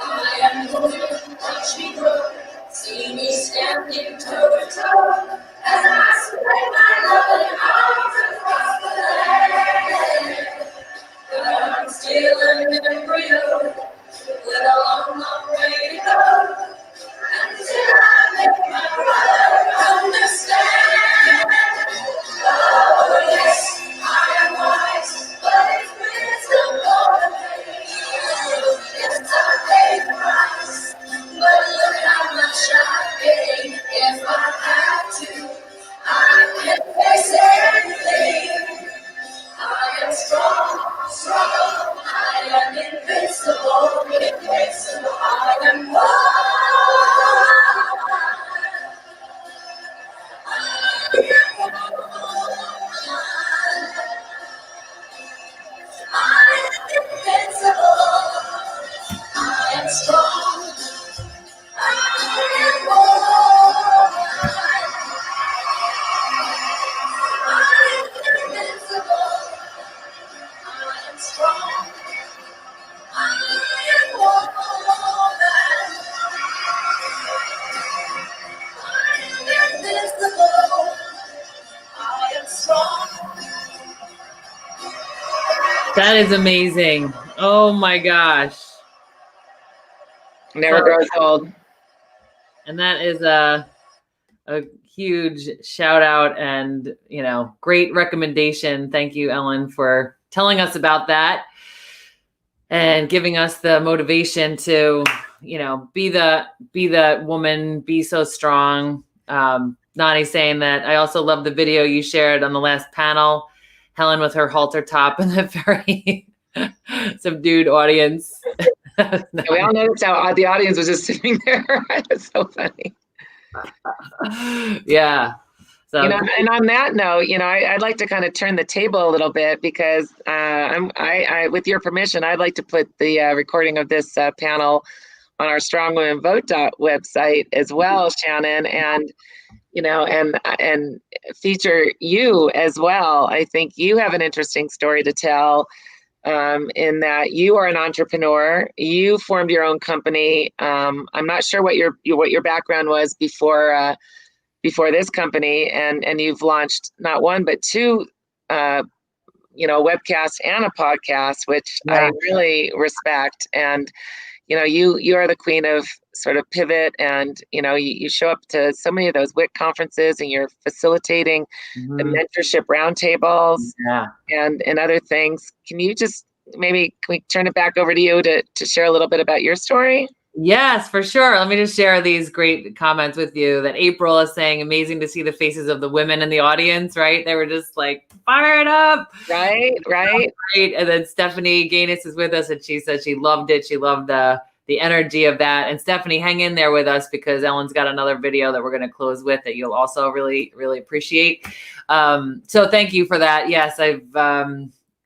I am going, watch me grow, see me standing toe to toe, as I spread my loving arms across the land. But I'm still an embryo, with a long, long way to go, until I make my brother understand. Oh yes, I am wise, but it's wisdom for the pain. Yes, I pay the price, but look how much I gain. If I have to, I can face anything. I am strong, strong, I am invincible. That is amazing. Oh my gosh. Never grows old. And that is a huge shout out and, great recommendation. Thank you, Ellen, for telling us about that and giving us the motivation to, be the woman, be so strong. Nani's saying that I also love the video you shared on the last panel, Helen with her halter top and a very subdued audience. We all noticed how the audience was just sitting there. It's so funny. Yeah. So, and on that note, I'd like to kind of turn the table a little bit because I with your permission, I'd like to put the recording of this panel on our Strong Women Vote website as well, Shannon, and and feature you as well. I think you have an interesting story to tell, in that you are an entrepreneur. You formed your own company. I'm not sure what your background was before this company, and you've launched not one but two webcasts and a podcast, which I really respect. And you are the queen of sort of pivot, and you show up to so many of those WIC conferences, and you're facilitating the mentorship roundtables and other things. Can you just can we turn it back over to you to share a little bit about your story? Yes, for sure. Let me just share these great comments with you that April is saying, amazing to see the faces of the women in the audience, right? They were just like fired up. Right. And then Stephanie Gaines is with us, and she said she loved it. She loved the energy of that. And Stephanie, hang in there with us because Ellen's got another video that we're going to close with that you'll also really, really appreciate. So thank you for that. Yes, I've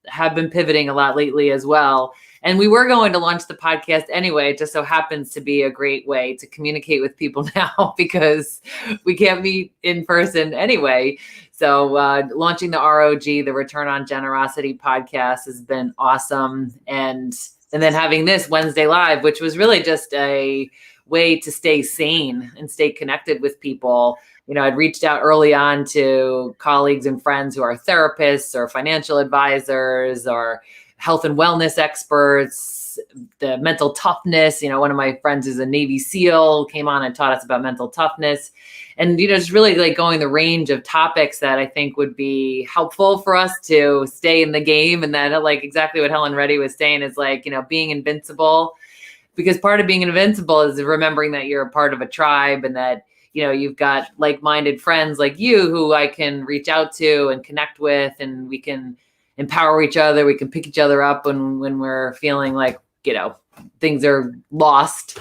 have been pivoting a lot lately as well. And we were going to launch the podcast anyway. It just so happens to be a great way to communicate with people now because we can't meet in person anyway. So launching the ROG, the Return on Generosity podcast, has been awesome. And then having this Wednesday Live, which was really just a way to stay sane and stay connected with people. I'd reached out early on to colleagues and friends who are therapists or financial advisors or health and wellness experts, the mental toughness. One of my friends is a Navy SEAL, came on and taught us about mental toughness. And, just really like going the range of topics that I think would be helpful for us to stay in the game. And that, like exactly what Helen Reddy was saying, is like, being invincible, because part of being invincible is remembering that you're a part of a tribe and that, you've got like-minded friends like you who I can reach out to and connect with, and we can empower each other. We can pick each other up when we're feeling like, things are lost.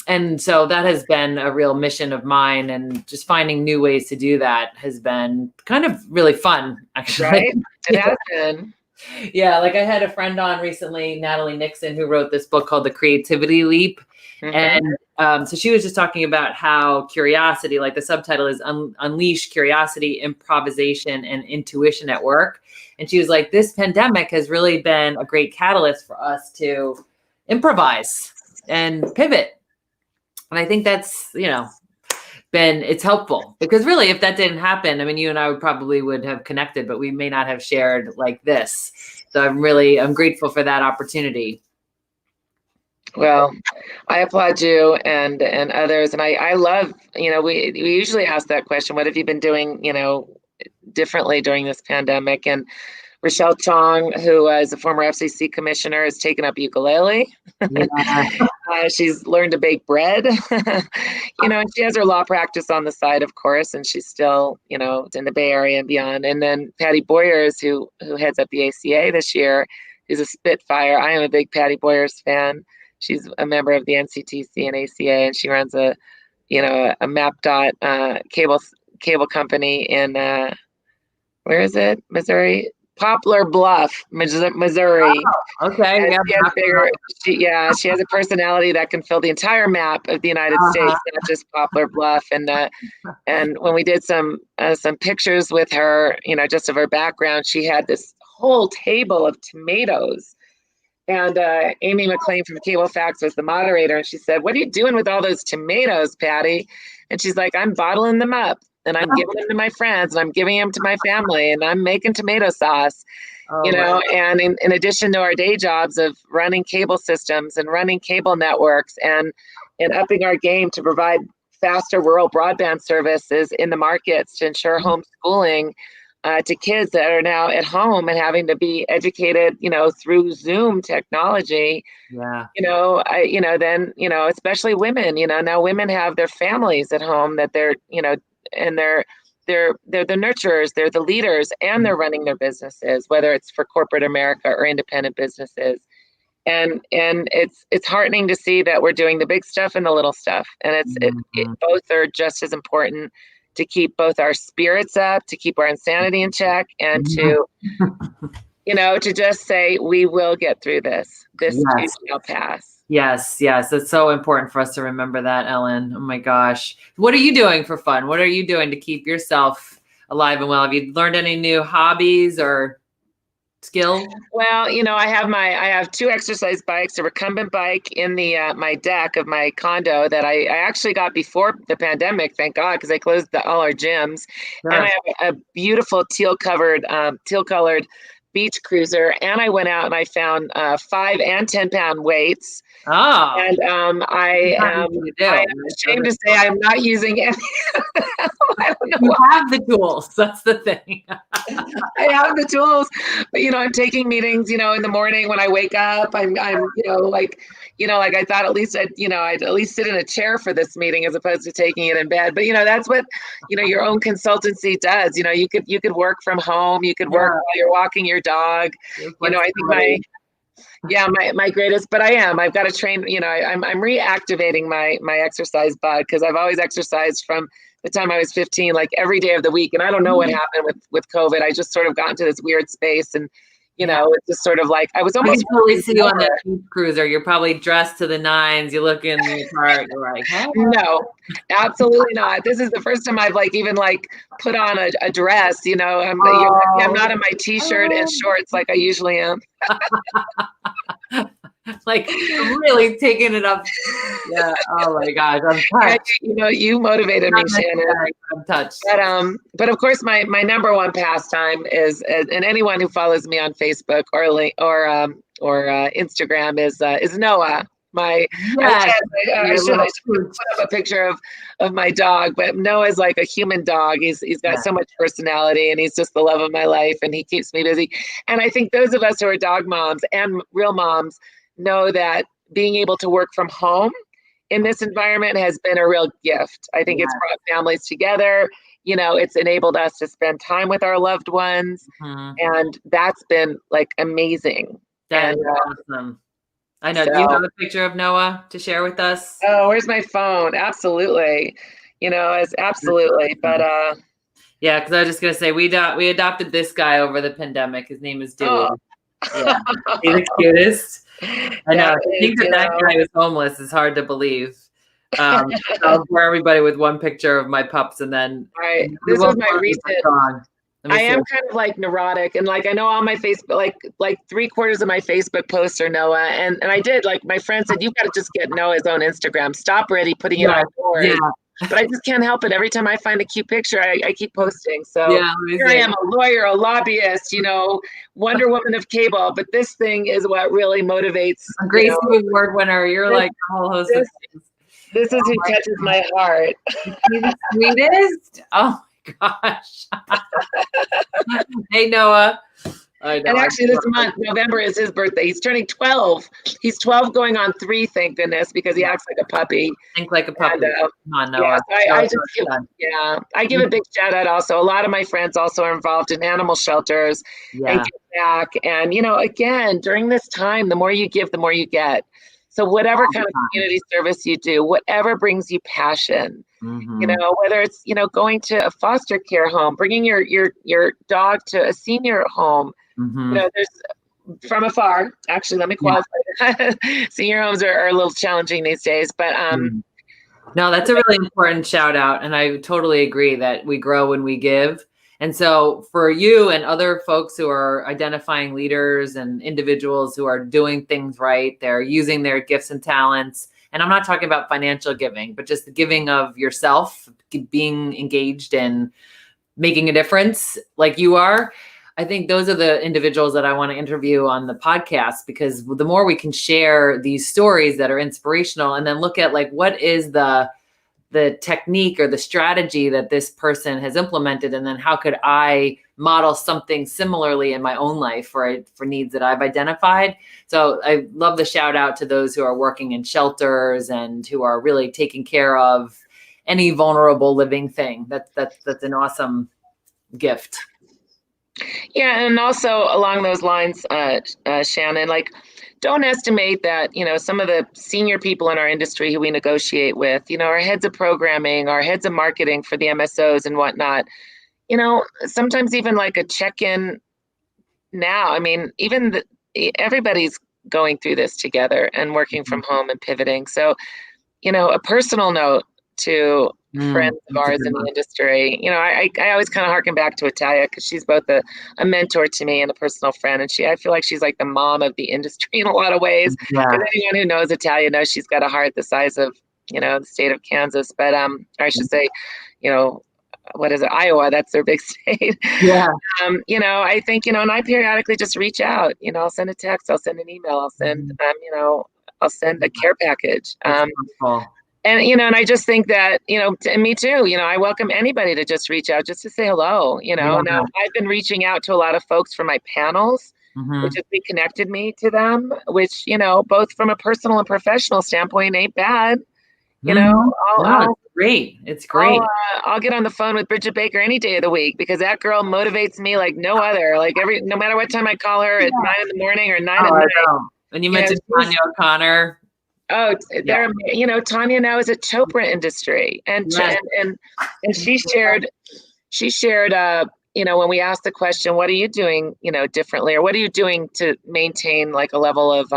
And so that has been a real mission of mine, and just finding new ways to do that has been kind of really fun, actually. Right? It has been. Yeah. Like I had a friend on recently, Natalie Nixon, who wrote this book called The Creativity Leap. And so she was just talking about how curiosity, like the subtitle is Unleash Curiosity, Improvisation, and Intuition at Work. And she was like, this pandemic has really been a great catalyst for us to improvise and pivot. And I think that's, it's helpful, because really, if that didn't happen, I mean, you and I would have connected, but we may not have shared like this. So I'm grateful for that opportunity. Well, I applaud you and others. And I love, we usually ask that question, what have you been doing, differently during this pandemic? And Rochelle Chong, who is a former FCC commissioner, has taken up ukulele. Yeah. She's learned to bake bread, and she has her law practice on the side, of course, and she's still, in the Bay Area and beyond. And then Patty Boyers, who heads up the ACA this year, is a Spitfire. I am a big Patty Boyers fan. She's a member of the NCTC and ACA, and she runs a MapDot cable company in where is it? Missouri. Poplar Bluff, Missouri. Oh, okay. She has a personality that can fill the entire map of the United States, not just Poplar Bluff. And when we did some pictures with her, just of her background, she had this whole table of tomatoes. And Amy McLean from Cable Facts was the moderator, and she said, "What are you doing with all those tomatoes, Patty?" And she's like, "I'm bottling them up, and I'm giving them to my friends, and I'm giving them to my family, and I'm making tomato sauce." Oh, you know, and in addition to our day jobs of running cable systems and running cable networks and upping our game to provide faster rural broadband services in the markets to ensure homeschooling to kids that are now at home and having to be educated, you know, through Zoom technology. yeah. You know, then, you know, especially women, you know, now women have their families at home that they're, you know, and they're the nurturers, they're the leaders, and they're running their businesses, whether it's for corporate America or independent businesses. And it's heartening to see that we're doing the big stuff and the little stuff, and both are just as important to keep both our spirits up, to keep our insanity in check, and to you know, to just say we will get through this. This too shall pass. Yes, yes. It's so important for us to remember that, Ellen. Oh my gosh. What are you doing for fun? What are you doing to keep yourself alive and well? Have you learned any new hobbies or skills? Well, you know, I have 2 exercise bikes, a recumbent bike in the my deck of my condo that I actually got before the pandemic, thank God, because they closed all our gyms. Sure. And I have a beautiful teal colored beach cruiser, and I went out and I found 5 and 10-pound weights. Oh, and I am ashamed to say I'm not using any. I don't know. You have the tools. That's the thing. I have the tools, but you know, I'm taking meetings, you know, in the morning when I wake up. I'm you know, like I thought at least I'd at least sit in a chair for this meeting as opposed to taking it in bed. But you know, that's what, you know, your own consultancy does. You know, you could work from home, you could work while you're walking your dog. You know, I think my greatest, but I've got to train, you know, I'm reactivating my exercise bug, because I've always exercised from the time I was 15, like every day of the week. And I don't know what happened with COVID. I just sort of got into this weird space, and you know, it's just sort of like I was almost. I can totally see you on that beach cruiser. You're probably dressed to the nines. You look in the car, you're like, hey. No, absolutely not. This is the first time I've even put on a dress. You know, I'm not in my t-shirt and shorts like I usually am. Like really taking it up. Yeah. Oh my gosh, I'm touched. You know, you motivated me, Shannon. I'm touched. But of course, my number one pastime is, and anyone who follows me on Facebook or Instagram is Noah. I should put up a picture of my dog, but Noah's like a human dog. He's got so much personality, and he's just the love of my life, and he keeps me busy. And I think those of us who are dog moms and real moms know that being able to work from home in this environment has been a real gift. I think it's brought families together. You know, it's enabled us to spend time with our loved ones, and that's been amazing. That is awesome. I know. Do you have a picture of Noah to share with us? Oh, where's my phone? Absolutely. You know, absolutely. But yeah, because I was just gonna say we adopted this guy over the pandemic. His name is Dewey. Oh. Yeah, he's the cutest. I know. I think that guy was homeless is hard to believe. I'll bore everybody with one picture of my pups, and then this is my recent. I am kind of neurotic, and I know on my Facebook, like 3/4 of my Facebook posts are Noah, and I did my friend said, you got to just get Noah's own Instagram. Stop already putting it on yours. Yeah. But I just can't help it. Every time I find a cute picture, I keep posting. So here I am, a lawyer, a lobbyist, you know, Wonder Woman of cable. But this thing is what really motivates. A Gracie Award winner. You're a whole host of things. This is who touches my heart. He's the sweetest. Oh my gosh. Hey, Noah. I know. And actually this month, November, is his birthday. He's turning 12. He's 12 going on 3, thank goodness, because he acts like a puppy. Think like a puppy. And, come on, Noah. I give a big shout out also. A lot of my friends also are involved in animal shelters and give back. And, you know, again, during this time, the more you give, the more you get. So whatever kind of community service you do, whatever brings you passion, you know, whether it's, you know, going to a foster care home, bringing your dog to a senior home, you know, there's from afar, actually, let me qualify. Senior homes are a little challenging these days, but no, that's a really important shout out. And I totally agree that we grow when we give. And so for you and other folks who are identifying leaders and individuals who are doing things right, they're using their gifts and talents. And I'm not talking about financial giving, but just the giving of yourself, being engaged in making a difference like you are. I think those are the individuals that I want to interview on the podcast, because the more we can share these stories that are inspirational, and then look at like, what is the technique or the strategy that this person has implemented, and then how could I model something similarly in my own life for needs that I've identified. So I love the shout out to those who are working in shelters and who are really taking care of any vulnerable living thing. That's an awesome gift. Yeah, and also along those lines, Shannon, like, don't estimate that, some of the senior people in our industry who we negotiate with, our heads of programming, our heads of marketing for the MSOs and whatnot, sometimes even like a check-in now. I mean, everybody's going through this together and working from home and pivoting. So, a personal note to friends of ours in the industry. I always kind of harken back to Italia, because she's both a mentor to me and a personal friend. And I feel like she's like the mom of the industry in a lot of ways. Yeah. Because anyone who knows Italia knows she's got a heart the size of, the state of Kansas. But I should say, what is it? Iowa, that's their big state. Yeah. I think, and I periodically just reach out, I'll send a text, I'll send an email, I'll send, I'll send a care package. And, and I just think that, and me too, I welcome anybody to just reach out, just to say hello, Now I've been reaching out to a lot of folks for my panels, which has reconnected me to them, which, both from a personal and professional standpoint ain't bad. It's great. It's great. I'll get on the phone with Bridget Baker any day of the week, because that girl motivates me like no other. Like no matter what time I call her, at 9 in the morning or 9 at night. When you mentioned Tanya O'Connor. Oh, they're, Tanya now is a Chopra industry, and she shared, when we asked the question, what are you doing, differently, or what are you doing to maintain like a level of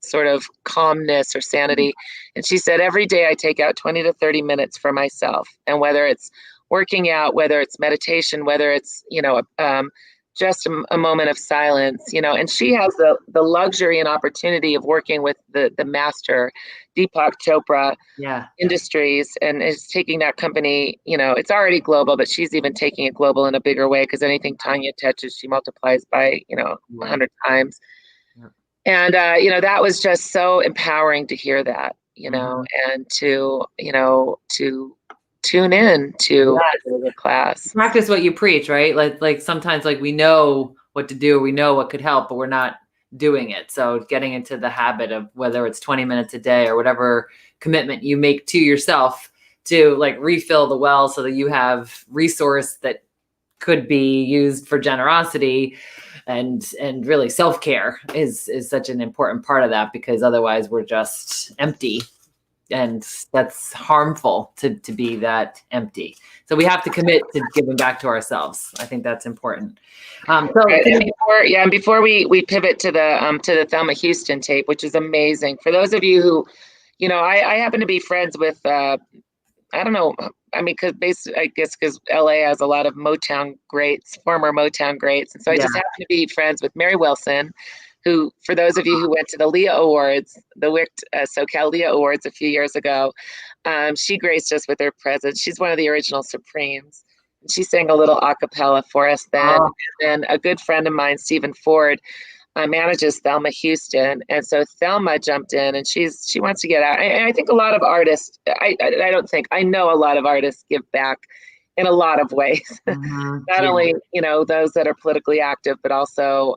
sort of calmness or sanity? And she said, every day I take out 20 to 30 minutes for myself, and whether it's working out, whether it's meditation, whether it's just a moment of silence, and she has the luxury and opportunity of working with the master, Deepak Chopra Industries, and is taking that company, it's already global, but she's even taking it global in a bigger way, because anything Tanya touches, she multiplies by, 100 times. And, that was just so empowering to hear that, and to tune in to the class. Practice what you preach, right? Like sometimes like we know what to do, we know what could help, but we're not doing it. So getting into the habit of, whether it's 20 minutes a day or whatever commitment you make to yourself, to like refill the well so that you have resource that could be used for generosity, and really self-care is such an important part of that, because otherwise we're just empty. And that's harmful to be that empty. So we have to commit to giving back to ourselves. I think that's important. Before we pivot to the Thelma Houston tape, which is amazing. For those of you who, I happen to be friends with, I don't know, I mean, because LA has a lot of Motown greats, former Motown greats. And so I just happen to be friends with Mary Wilson, who, for those of you who went to the Leah Awards, the WICT SoCal Leah Awards a few years ago, she graced us with her presence. She's one of the original Supremes. She sang a little a cappella for us then. And then a good friend of mine, Stephen Ford, manages Thelma Houston. And so Thelma jumped in, and she wants to get out. And I think a lot of artists, I know a lot of artists give back in a lot of ways. Not only, those that are politically active, but also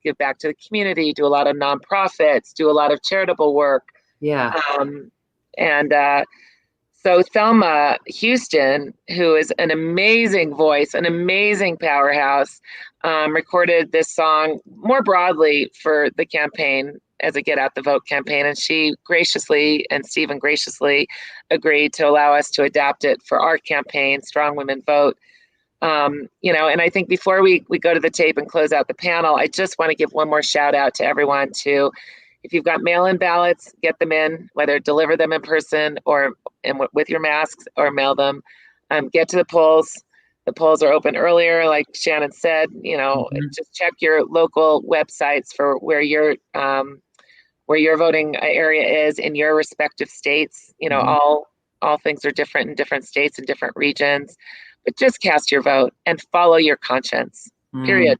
give back to the community, do a lot of nonprofits, do a lot of charitable work. So Thelma Houston, who is an amazing voice, an amazing powerhouse, recorded this song more broadly for the campaign, as a Get Out the Vote campaign. And she graciously, and Stephen graciously, agreed to allow us to adapt it for our campaign, Strong Women Vote. And I think before we go to the tape and close out the panel, I just want to give one more shout out to everyone to, if you've got mail-in ballots, get them in, whether deliver them in person or with your masks, or mail them. Get to the polls. The polls are open earlier, like Shannon said. Just check your local websites for where your voting area is in your respective states. All things are different in different states and different regions, but just cast your vote and follow your conscience. period.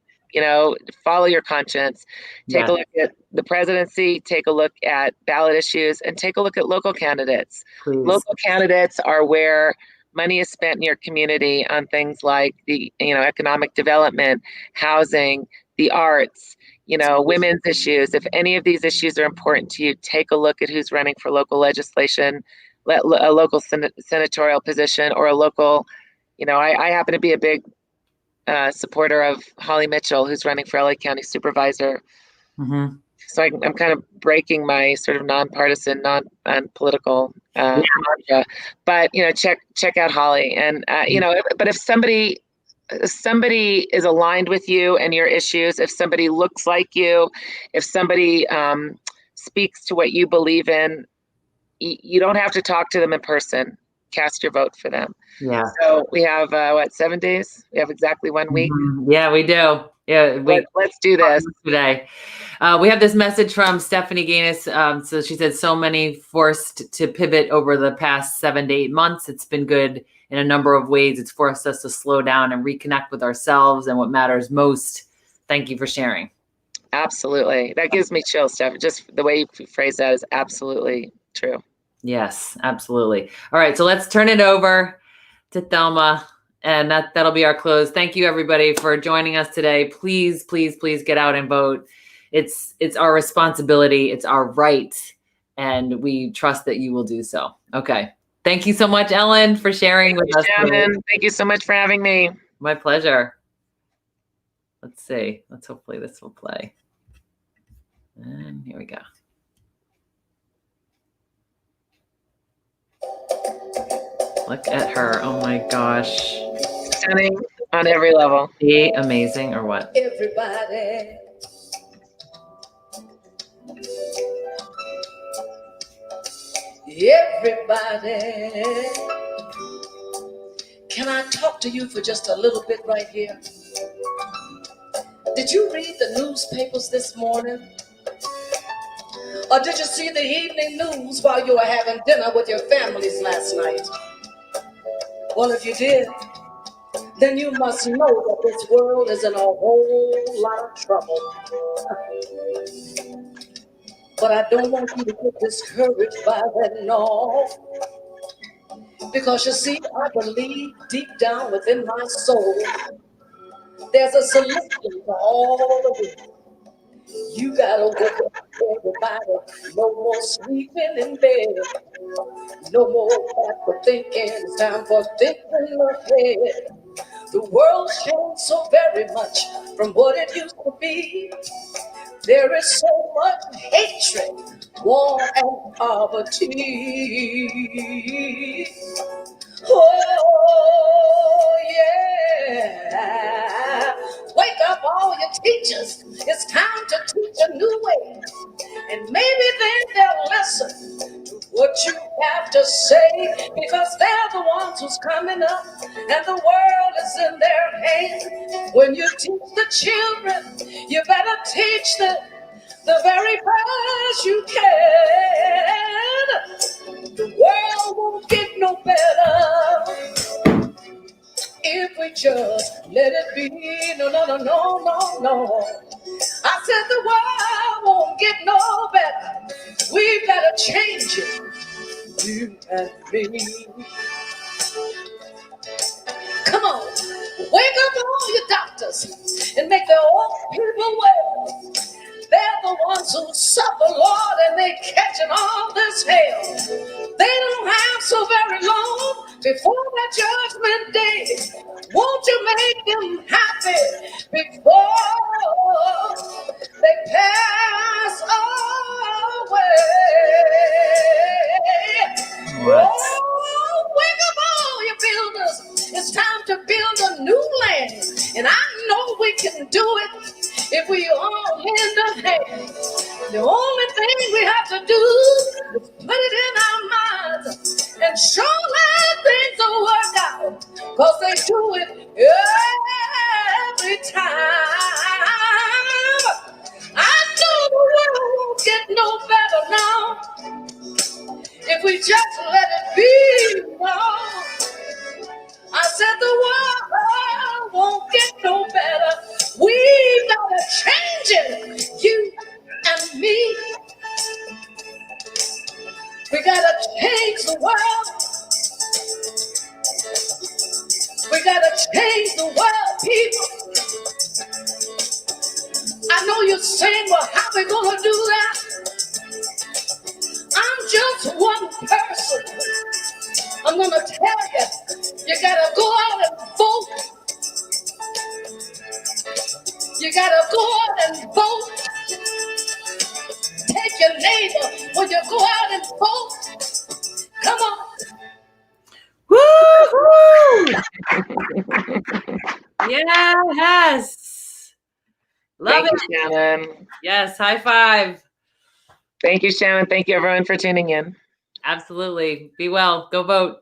Follow your conscience. Take Yeah. a look at the presidency, take a look at ballot issues, and take a look at local candidates. Please. Local candidates are where money is spent in your community on things like the economic development, housing, the arts, women's issues. If any of these issues are important to you, take a look at who's running for local legislation, a local senatorial position, or a local, I happen to be a big supporter of Holly Mitchell, who's running for LA County Supervisor. Mm-hmm. So I'm kind of breaking my sort of nonpartisan, non-political mantra. But check out Holly, and But if somebody is aligned with you and your issues, if somebody looks like you, if somebody speaks to what you believe in, you don't have to talk to them in person. Cast your vote for them. Yeah. So we have 7 days? We have exactly 1 week. Mm-hmm. Yeah, we do. Yeah, let's do this today. We have this message from Stephanie Gaines. So she said, so many forced to pivot over the past 7 to 8 months. It's been good in a number of ways. It's forced us to slow down and reconnect with ourselves and what matters most. Thank you for sharing. Absolutely. That gives me chills, Steph. Just the way you phrase that is absolutely true. Yes, absolutely. All right, so let's turn it over to Thelma, and that'll be our close. Thank you, everybody, for joining us today. Please, please, please get out and vote. It's our responsibility. It's our right, and we trust that you will do so. Okay. Thank you so much, Ellen, for sharing with us. Shannon. Thank you so much for having me. My pleasure. Let's see. Let's hopefully this will play. And here we go. Look at her. Oh my gosh. Stunning on every level. Be amazing or what? Everybody. Everybody. Can I talk to you for just a little bit right here? Did you read the newspapers this morning? Or did you see the evening news while you were having dinner with your families last night? Well, if you did, then you must know that this world is in a whole lot of trouble. But I don't want you to get discouraged by that, no. Because you see, I believe deep down within my soul, there's a solution to all of it. You gotta wake up, everybody. No more sleeping in bed. No more backward thinking. It's time for thinking ahead. The world's changed so very much from what it used to be. There is so much hatred, war, and poverty. Oh, yeah. Wake up, all your teachers. It's time to teach a new way. And maybe then they'll listen to what you have to say, because they're the ones who's coming up and the world is in their hands. When you teach the children, you better teach them the very best you can. The world won't get no better if we just let it be. No, no, no, no, no, no. I said the world won't get no better. We gotta change it, you and me. Come on, wake up all your doctors and make their own people well. They're the ones who suffer, Lord, and they catching all this hell. They don't have so very long before that judgment day. Won't you make them happy before they pass away? Oh, wake up all you builders. It's time to build a new land. And I know we can do it if we all lend a hand. The only thing we have to do is put it in our minds, and surely things will work out, because they do it every time. I know the world won't get no better now if we just let it be. No, I said the world won't get no better the world. We gotta change the world, people. I know you're saying, well, how we gonna do that? I'm just one person. I'm gonna tell you, you gotta go out and vote. You gotta go out and vote. Take your neighbor when you go out and vote. Come on. Woo-hoo! Yes. Love Thank it. you, Shannon. Yes. High five. Thank you, Shannon. Thank you, everyone, for tuning in. Absolutely. Be well. Go vote.